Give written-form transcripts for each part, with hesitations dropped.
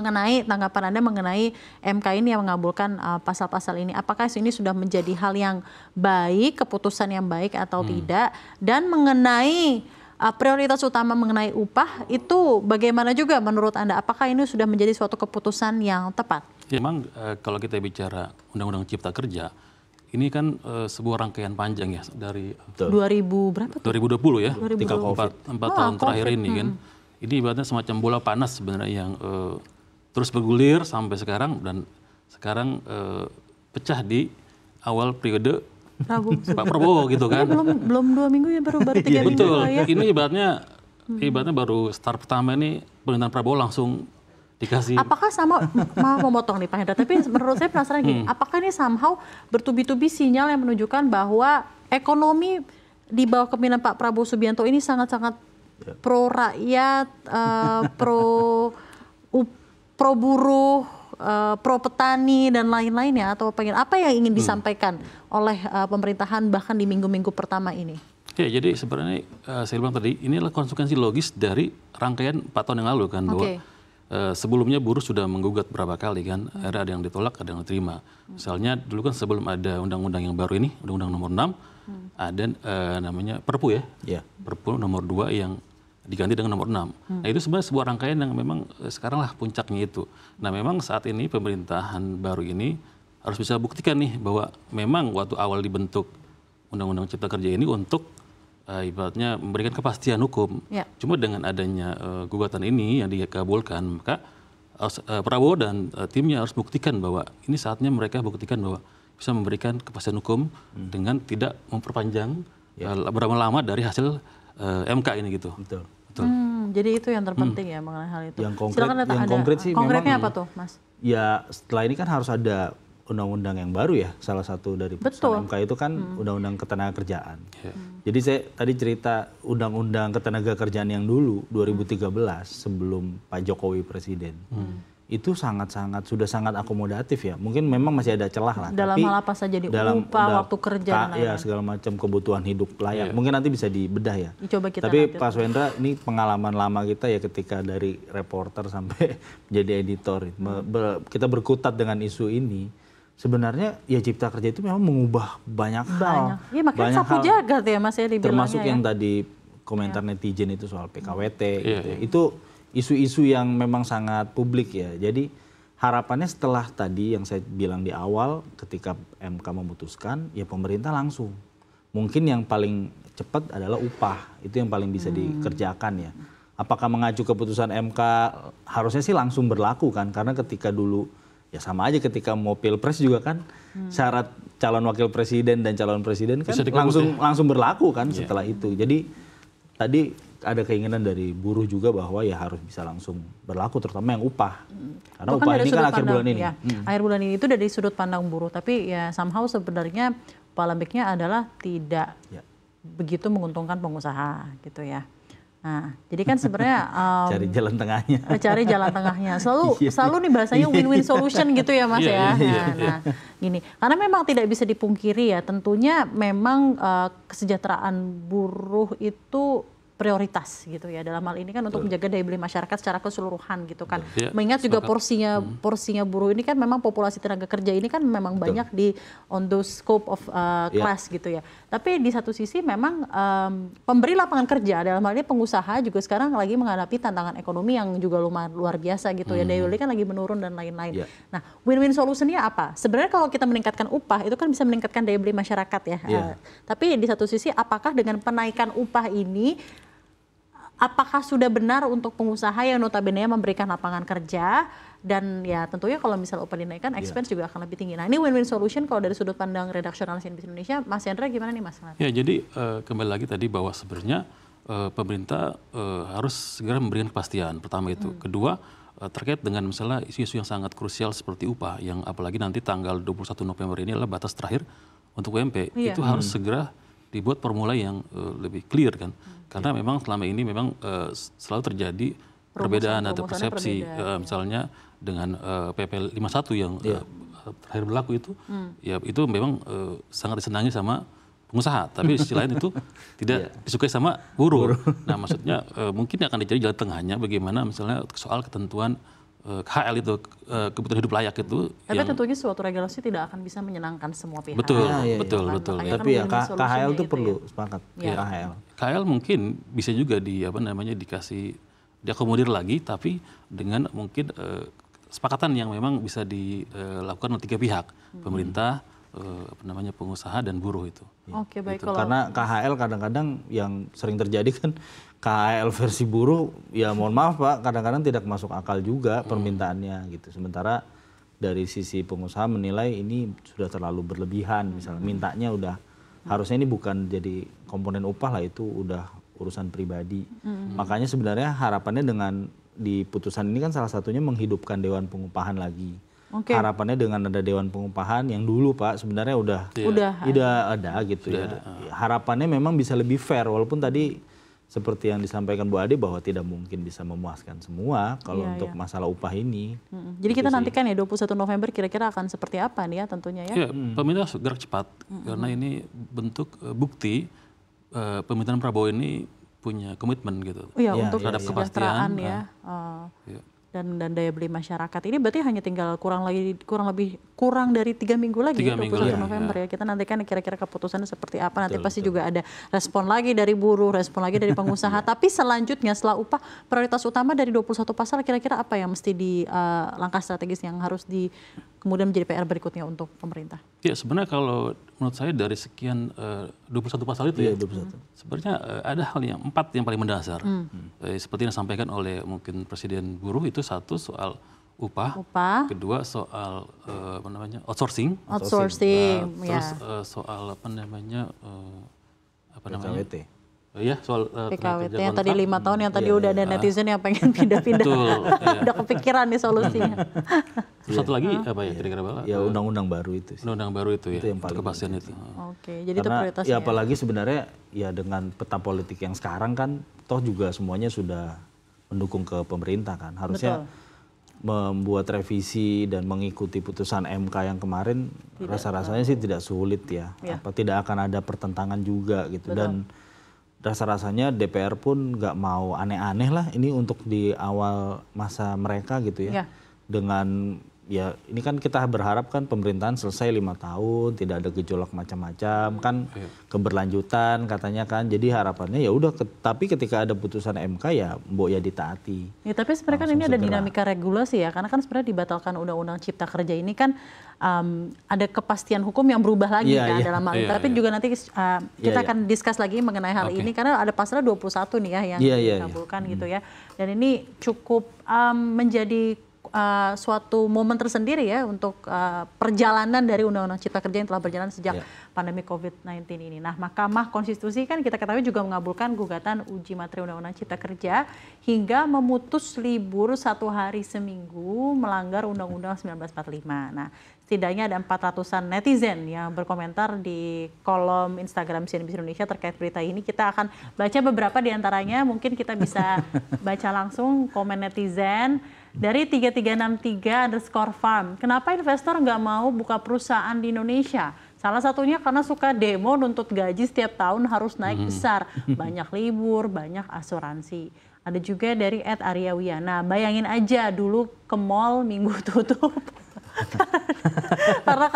mengenai tanggapan Anda mengenai MK ini yang mengabulkan pasal-pasal ini. Apakah ini sudah menjadi hal yang baik, keputusan yang baik atau tidak? Dan mengenai prioritas utama mengenai upah itu bagaimana juga menurut Anda? Apakah ini sudah menjadi suatu keputusan yang tepat? Ya, memang kalau kita bicara Undang-Undang Cipta Kerja, ini kan sebuah rangkaian panjang ya dari 2000 berapa tuh? 2020 ya, 2020. 4 tahun terakhir ini kan. Ini ibaratnya semacam bola panas sebenarnya yang terus bergulir sampai sekarang dan sekarang pecah di awal periode Pak Prabowo gitu kan. Belum 2 minggu ya, baru 3 minggu. Betul. Ya. Ini ibaratnya baru start pertama ini pemerintahan Prabowo langsung dikasih. Apakah sama, maaf memotong nih Pak Hendra, tapi menurut saya penasaran gini, apakah ini somehow bertubi-tubi sinyal yang menunjukkan bahwa ekonomi di bawah kepemimpinan Pak Prabowo Subianto ini sangat-sangat pro rakyat, pro buruh, pro petani dan lain-lainnya, atau apa yang ingin disampaikan oleh pemerintahan bahkan di minggu-minggu pertama ini? Ya, jadi sebenarnya saya bilang tadi ini adalah konsekuensi logis dari rangkaian 4 tahun yang lalu kan, bahwa sebelumnya buruh sudah menggugat berapa kali kan, akhirnya ada yang ditolak, ada yang diterima. Misalnya dulu kan sebelum ada undang-undang yang baru ini, Undang-Undang Nomor 6, ada namanya Perpu ya, Perpu Nomor 2 yang diganti dengan Nomor 6. Nah itu sebenarnya sebuah rangkaian yang memang sekarang lah puncaknya itu. Nah memang saat ini pemerintahan baru ini harus bisa buktikan nih bahwa memang waktu awal dibentuk Undang-Undang Cipta Kerja ini untuk ibaratnya memberikan kepastian hukum. Cuma dengan adanya gugatan ini yang dikabulkan, maka Prabowo dan timnya harus buktikan bahwa ini saatnya mereka buktikan bahwa bisa memberikan kepastian hukum dengan tidak memperpanjang berlama-lama dari hasil MK ini gitu. Betul. Jadi itu yang terpenting ya mengenai hal itu. Yang konkret sih konkretnya memang, apa tuh, Mas? Ya setelah ini kan harus ada undang-undang yang baru ya, salah satu dari putusan MK itu kan undang-undang ketenagakerjaan. Jadi saya tadi cerita undang-undang ketenagakerjaan yang dulu 2013 sebelum Pak Jokowi presiden. Itu sudah sangat akomodatif ya. Mungkin memang masih ada celah lah. Dalam tapi hal apa saja, di upah, waktu kerja dan lain-lain. Ya, segala macam kebutuhan hidup layak. Mungkin nanti bisa dibedah ya. Coba kita tapi Pak Swendra, ini pengalaman lama kita ya ketika dari reporter sampai menjadi editor. Kita berkutat dengan isu ini. Sebenarnya ya Cipta Kerja itu memang mengubah banyak hal. Ya, makanya sapu jagat ya Mas ya dibilangnya. Termasuk yang tadi komentar netizen itu soal PKWT. Gitu. Itu isu-isu yang memang sangat publik ya. Jadi harapannya setelah tadi yang saya bilang di awal ketika MK memutuskan ya pemerintah langsung. Mungkin yang paling cepat adalah upah. Itu yang paling bisa dikerjakan ya. Apakah mengacu keputusan MK harusnya sih langsung berlaku kan. Karena ketika dulu ya sama aja ketika mau pilpres juga kan syarat calon wakil presiden dan calon presiden kan langsung berlaku kan setelah itu. Jadi tadi ada keinginan dari buruh juga bahwa ya harus bisa langsung berlaku terutama yang upah. Karena upah ini kan akhir bulan ini. Ya, akhir bulan ini itu dari sudut pandang buruh, tapi ya somehow sebenarnya polemiknya adalah tidak begitu menguntungkan pengusaha gitu ya. Nah, jadi kan sebenarnya cari jalan tengahnya. Cari jalan tengahnya. Selalu nih bahasanya win-win solution gitu ya Mas ya. Nah, gini, karena memang tidak bisa dipungkiri ya, tentunya memang kesejahteraan buruh itu prioritas gitu ya, dalam hal ini kan untuk menjaga daya beli masyarakat secara keseluruhan gitu kan. Mengingat juga porsinya buruh ini kan memang populasi tenaga kerja ini kan memang banyak di on the scope of class gitu ya. Tapi di satu sisi memang pemberi lapangan kerja dalam hal ini pengusaha juga sekarang lagi menghadapi tantangan ekonomi yang juga luar biasa gitu ya. Daya beli kan lagi menurun dan lain-lain. Nah, win-win solutionnya apa? Sebenarnya kalau kita meningkatkan upah itu kan bisa meningkatkan daya beli masyarakat ya. Tapi di satu sisi apakah dengan penaikan upah ini apakah sudah benar untuk pengusaha yang notabene memberikan lapangan kerja dan ya tentunya kalau misalnya upah dinaikkan expense juga akan lebih tinggi. Nah ini win-win solution kalau dari sudut pandang redaksional CNBC Indonesia, Mas Hendra gimana nih Mas? Ya jadi kembali lagi tadi bahwa sebenarnya pemerintah harus segera memberikan kepastian. Pertama itu. Kedua terkait dengan misalnya isu-isu yang sangat krusial seperti upah yang apalagi nanti tanggal 21 November ini adalah batas terakhir untuk UMP. Itu harus segera dibuat formula yang lebih clear kan. Karena memang selama ini memang selalu terjadi perbedaan atau persepsi. Misalnya dengan PP 51 yang terakhir berlaku itu, ya itu memang sangat disenangi sama pengusaha. Tapi di sisi lain itu tidak disukai sama buruh. Nah maksudnya mungkin akan dicari jalan tengahnya bagaimana misalnya soal ketentuan KHL itu, kebutuhan hidup layak itu. Tapi tentunya suatu regulasi tidak akan bisa menyenangkan semua pihak. Betul, ya, betul. Tapi ya KHL itu perlu sepakat. Ya. KHL mungkin bisa juga dikasih diakomodir lagi, tapi dengan mungkin kesepakatan yang memang bisa dilakukan oleh tiga pihak, pemerintah, pengusaha dan buruh itu. Oke, baik. Gitu. Karena KHL kadang-kadang yang sering terjadi kan KHL versi buruh, ya mohon maaf Pak, kadang-kadang tidak masuk akal juga permintaannya gitu. Sementara dari sisi pengusaha menilai ini sudah terlalu berlebihan, misalnya mintanya udah harusnya ini bukan jadi komponen upah lah, itu udah urusan pribadi. Makanya sebenarnya harapannya dengan di putusan ini kan salah satunya menghidupkan Dewan Pengupahan lagi. Harapannya dengan ada Dewan Pengupahan yang dulu Pak sebenarnya udah ada gitu ya. Harapannya memang bisa lebih fair, walaupun tadi seperti yang disampaikan Bu Ade bahwa tidak mungkin bisa memuaskan semua kalau untuk masalah upah ini. Jadi kita nantikan ya 21 November kira-kira akan seperti apa nih ya tentunya ya. Ya, pemerintah gerak cepat karena ini bentuk bukti pemerintahan Prabowo ini punya komitmen gitu. Iya, untuk terhadap kepastian ya. Dan daya beli masyarakat ini berarti hanya tinggal kurang dari 3 minggu lagi 21 November ya. Kita nantikan kira-kira keputusannya seperti apa. Nanti pasti juga ada respon lagi dari buruh, respon lagi dari pengusaha. Tapi selanjutnya setelah upah, prioritas utama dari 21 pasal kira-kira apa yang mesti langkah strategis yang harus kemudian menjadi PR berikutnya untuk pemerintah? Ya sebenarnya kalau menurut saya dari sekian 21 pasal itu sebenarnya ada hal yang 4 yang paling mendasar. Seperti yang disampaikan oleh mungkin Presiden Buruh, itu satu soal upah. Kedua soal outsourcing. Terus soal PKWT. Ya, soal PKWT yang tadi 5 tahun yang tadi udah ada netizen yang pengen pindah-pindah. Udah kepikiran nih solusinya. Terus satu lagi apa ya kira-kira Bala? Ya undang-undang baru itu. Undang-undang baru itu ya, yang paling kepastian itu. Oke, jadi itu prioritasnya. Ya apalagi sebenarnya ya dengan peta politik yang sekarang kan toh juga semuanya sudah mendukung ke pemerintah kan. Harusnya membuat revisi dan mengikuti putusan MK yang kemarin rasa-rasanya sih tidak sulit ya. Apa tidak akan ada pertentangan juga gitu. Dan rasa-rasanya DPR pun nggak mau aneh-aneh lah ini untuk di awal masa mereka gitu ya. Dengan ya ini kan kita berharap kan pemerintahan selesai 5 tahun, tidak ada gejolak macam-macam kan, keberlanjutan katanya kan. Jadi harapannya ya udah, tapi ketika ada putusan MK ya mbok ya ditaati. Ya, tapi sebenarnya kan ini ada dinamika regulasi ya, karena kan sebenarnya dibatalkan Undang-Undang Cipta Kerja ini kan ada kepastian hukum yang berubah lagi dalam hal ini. Tapi juga nanti kita akan discuss lagi mengenai hal ini karena ada pasal 21 nih ya yang dikabulkan gitu ya. Dan ini cukup menjadi suatu momen tersendiri ya untuk perjalanan dari Undang-Undang Cipta Kerja yang telah berjalan sejak pandemi COVID-19 ini. Nah, Mahkamah Konstitusi kan kita ketahui juga mengabulkan gugatan uji materi Undang-Undang Cipta Kerja hingga memutus libur 1 hari seminggu melanggar Undang-Undang 1945. Nah, setidaknya ada 400-an netizen yang berkomentar di kolom Instagram CNBC Indonesia terkait berita ini. Kita akan baca beberapa di antaranya, mungkin kita bisa baca langsung komen netizen. Dari 3363_farm, kenapa investor nggak mau buka perusahaan di Indonesia? Salah satunya karena suka demo nuntut gaji setiap tahun harus naik besar. Banyak libur, banyak asuransi. Ada juga dari @Aryawiana, bayangin aja dulu ke mall minggu tutup. Karena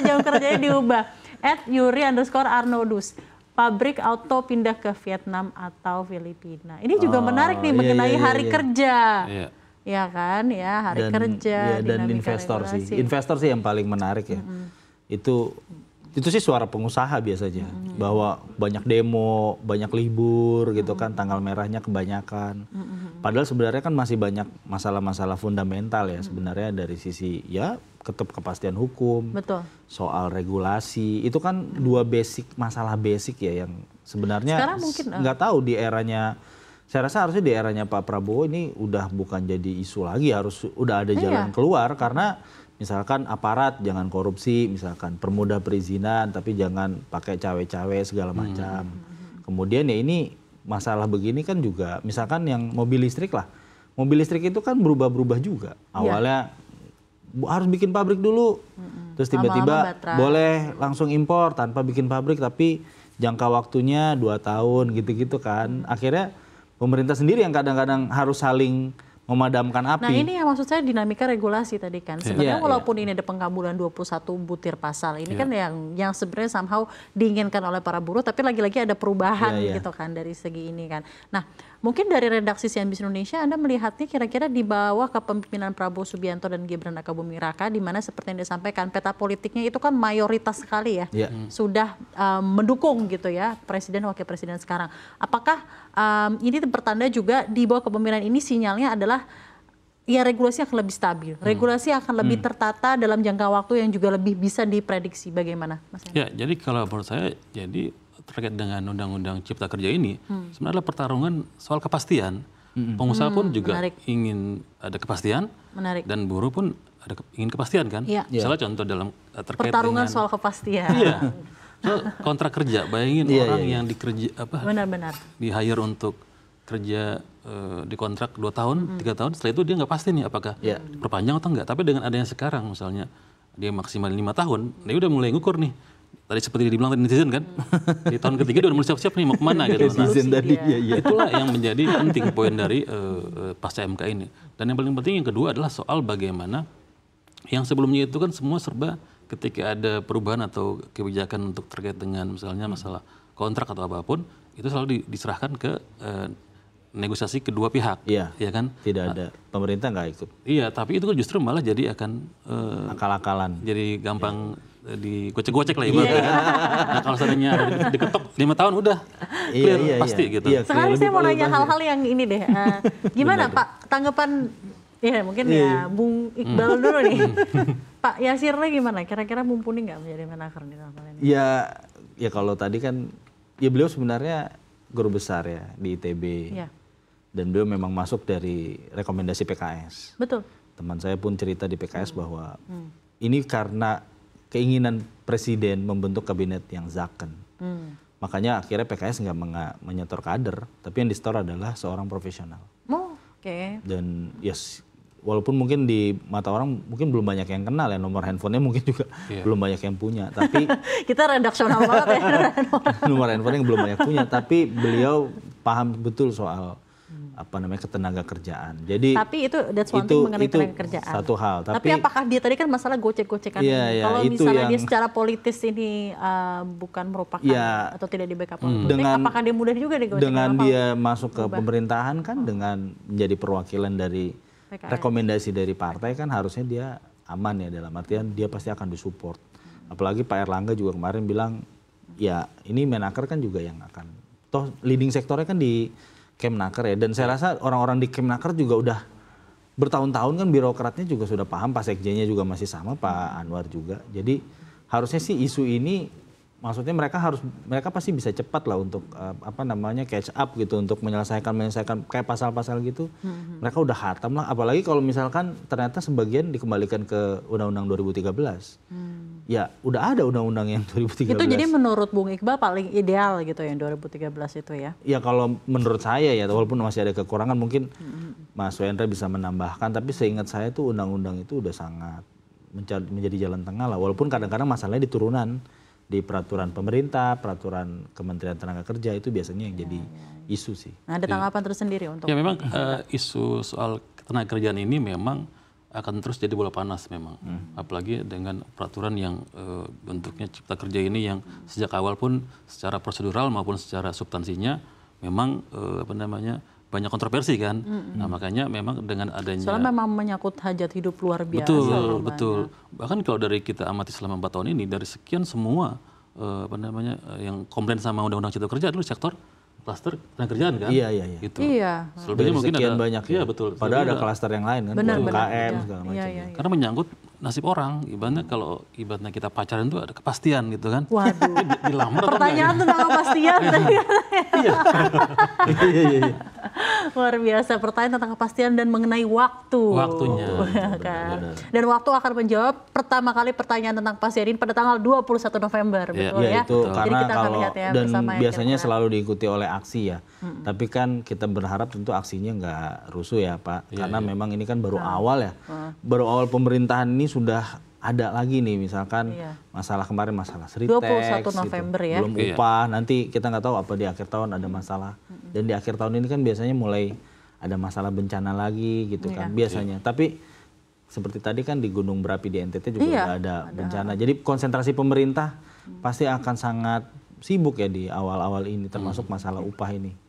jam kerjanya diubah. @Yuri_Arnodus, pabrik auto pindah ke Vietnam atau Filipina. Ini juga menarik nih mengenai hari kerja. Ya kan ya, hari kerja dan investor regulasi. Investor sih yang paling menarik ya. Itu sih suara pengusaha biasanya bahwa banyak demo, banyak libur gitu kan, tanggal merahnya kebanyakan. Padahal sebenarnya kan masih banyak masalah-masalah fundamental ya sebenarnya dari sisi ya kepastian hukum, soal regulasi. Itu kan dua masalah basic ya yang sebenarnya nggak tahu di eranya. Saya rasa harusnya di eranya Pak Prabowo ini udah bukan jadi isu lagi, udah ada jalan keluar karena misalkan aparat jangan korupsi, misalkan permudah perizinan tapi jangan pakai cawe-cawe segala macam. Kemudian ya ini masalah begini kan juga misalkan yang mobil listrik lah. Mobil listrik itu kan berubah-berubah juga. Awalnya harus bikin pabrik dulu. Terus tiba-tiba boleh langsung impor tanpa bikin pabrik tapi jangka waktunya 2 tahun gitu-gitu kan. Akhirnya pemerintah sendiri yang kadang-kadang harus saling memadamkan api. Nah ini yang maksud saya dinamika regulasi tadi kan. Sebenarnya walaupun ini ada pengkabulan 21 butir pasal, ini kan yang sebenarnya somehow diinginkan oleh para buruh, tapi lagi-lagi ada perubahan gitu kan dari segi ini kan. Nah mungkin dari redaksi CNBC Indonesia Anda melihatnya kira-kira di bawah kepemimpinan Prabowo Subianto dan Gibran Rakabuming Raka, di mana seperti yang disampaikan peta politiknya itu kan mayoritas sekali ya, sudah mendukung gitu ya presiden wakil presiden sekarang. Apakah ini bertanda juga di bawah kepemimpinan ini sinyalnya adalah ya regulasi akan lebih stabil, regulasi akan lebih tertata dalam jangka waktu yang juga lebih bisa diprediksi. Bagaimana, Mas? Ya, jadi kalau menurut saya, jadi terkait dengan Undang-Undang Cipta Kerja ini, sebenarnya adalah pertarungan soal kepastian. Pengusaha pun juga ingin ada kepastian, dan buruh pun ingin kepastian kan. Misalnya contoh dalam terkait pertarungan dengan soal kepastian. Iya. So, kontrak kerja, bayangin orang yang dikerja di hire untuk kerja di kontrak 2 tahun, 3 tahun, setelah itu dia nggak pasti nih apakah perpanjang atau enggak. Tapi dengan adanya sekarang misalnya dia maksimal 5 tahun, dia udah mulai ngukur nih. Tadi seperti dibilang tadi netizen kan, di tahun ketiga dia udah mulai siap-siap nih mau kemana gitu. Itulah yang menjadi penting poin dari pasca MK ini. Dan yang paling penting yang kedua adalah soal bagaimana yang sebelumnya itu kan semua serba ketika ada perubahan atau kebijakan untuk terkait dengan misalnya masalah kontrak atau apapun, itu selalu diserahkan ke negosiasi kedua pihak, ya kan? Tidak ada pemerintah nggak ikut. Iya, tapi itu justru malah jadi akan akal-akalan. Jadi gampang digocek-gocek lah ibaratnya. Nah kalau seandainya diketok 5 tahun udah clear pasti gitu. Sekarang saya mau nanya hal-hal yang ini deh. Gimana Pak tanggapan? Ya mungkin ya Bung Iqbal dulu nih. Pak Yasirnya gimana? Kira-kira mumpuni nggak menjadi Menaker di tahun ini? Ya kalau tadi kan, ya beliau sebenarnya guru besar ya di ITB. Dan beliau memang masuk dari rekomendasi PKS. Betul. Teman saya pun cerita di PKS bahwa ini karena keinginan presiden membentuk kabinet yang zakon. Makanya akhirnya PKS nggak menyetor kader, tapi yang disetor adalah seorang profesional. Dan walaupun mungkin di mata orang mungkin belum banyak yang kenal ya, nomor handphonenya mungkin juga belum banyak yang punya. Tapi kita redaksional banget ya. Nomor handphone yang belum banyak punya, tapi beliau paham betul soal ketenaga kerjaan. Jadi tapi itu that's one thing mengenai tenaga kerjaan. Satu hal. Tapi apakah dia tadi kan masalah gocek-gocekan ini. Kalau misalnya dia secara politis ini bukan merupakan atau tidak di backup politik, apakah dia mudah juga digocek? Dengan dia masuk ke pemerintahan kan, dengan menjadi perwakilan dari PKS. Rekomendasi dari partai kan harusnya dia aman ya, dalam artian dia pasti akan disupport. Apalagi Pak Erlangga juga kemarin bilang ya ini Menaker kan juga yang akan, toh leading sektornya kan di Kemnaker ya, dan saya rasa orang-orang di Kemnaker juga udah bertahun-tahun kan, birokratnya juga sudah paham, Pak Sekjennya juga masih sama, Pak Anwar juga. Jadi harusnya sih isu ini, maksudnya mereka pasti bisa cepat lah untuk catch up gitu, untuk menyelesaikan kayak pasal-pasal gitu. Mereka udah hatam lah, apalagi kalau misalkan ternyata sebagian dikembalikan ke Undang-Undang 2013. Ya udah ada undang-undang yang 2013. Itu jadi menurut Bung Iqbal paling ideal gitu yang 2013 itu ya? Ya kalau menurut saya ya, walaupun masih ada kekurangan mungkin Mas Wendra bisa menambahkan, tapi seingat saya tuh undang-undang itu udah sangat menjadi jalan tengah lah. Walaupun kadang-kadang masalahnya di turunan, di peraturan pemerintah, peraturan Kementerian Tenaga Kerja itu biasanya yang jadi isu sih. Nah, ada tanggapan tersendiri untuk? Ya memang isu soal ketenaga kerjaan ini memang akan terus jadi bola panas memang, apalagi dengan peraturan yang bentuknya Cipta Kerja ini yang sejak awal pun secara prosedural maupun secara substansinya memang banyak kontroversi kan. Nah makanya memang dengan adanya, soalnya memang menyangkut hajat hidup luar biasa. Betul. Bahkan kalau dari kita amati selama 4 tahun ini, dari sekian semua yang komplain sama Undang-Undang Cipta Kerja adalah sektor klaster tenaga kerjaan kan? Iya. Gitu. Iya. Selebihnya mungkin ada banyak. Iya betul. Padahal ada klaster yang lain kan, UMKM segala macam. Iya. Karena menyangkut nasib orang. Ibaratnya kalau kita pacaran itu ada kepastian gitu kan? Waduh. Dilamar pertanyaan tentang kepastian. Iya. Luar biasa, pertanyaan tentang kepastian dan mengenai waktunya. Dan waktu akan menjawab pertama kali pertanyaan tentang kepastian ini pada tanggal 21 November, betul ya? Itu Jadi karena kita akan lihat ya dan bersama biasanya selalu diikuti oleh aksi ya. Tapi kan kita berharap tentu aksinya nggak rusuh ya Pak, karena memang ini kan baru awal ya. Baru awal pemerintahan ini sudah ada lagi nih, misalkan masalah kemarin, masalah Sritex 21 November gitu. Ya. Belum upah, nanti kita nggak tahu apa di akhir tahun ada masalah. Dan di akhir tahun ini kan biasanya mulai ada masalah bencana lagi gitu kan biasanya. Tapi seperti tadi kan di gunung berapi di NTT juga nggak ada bencana. Jadi konsentrasi pemerintah pasti akan sangat sibuk ya di awal-awal ini, termasuk masalah upah ini.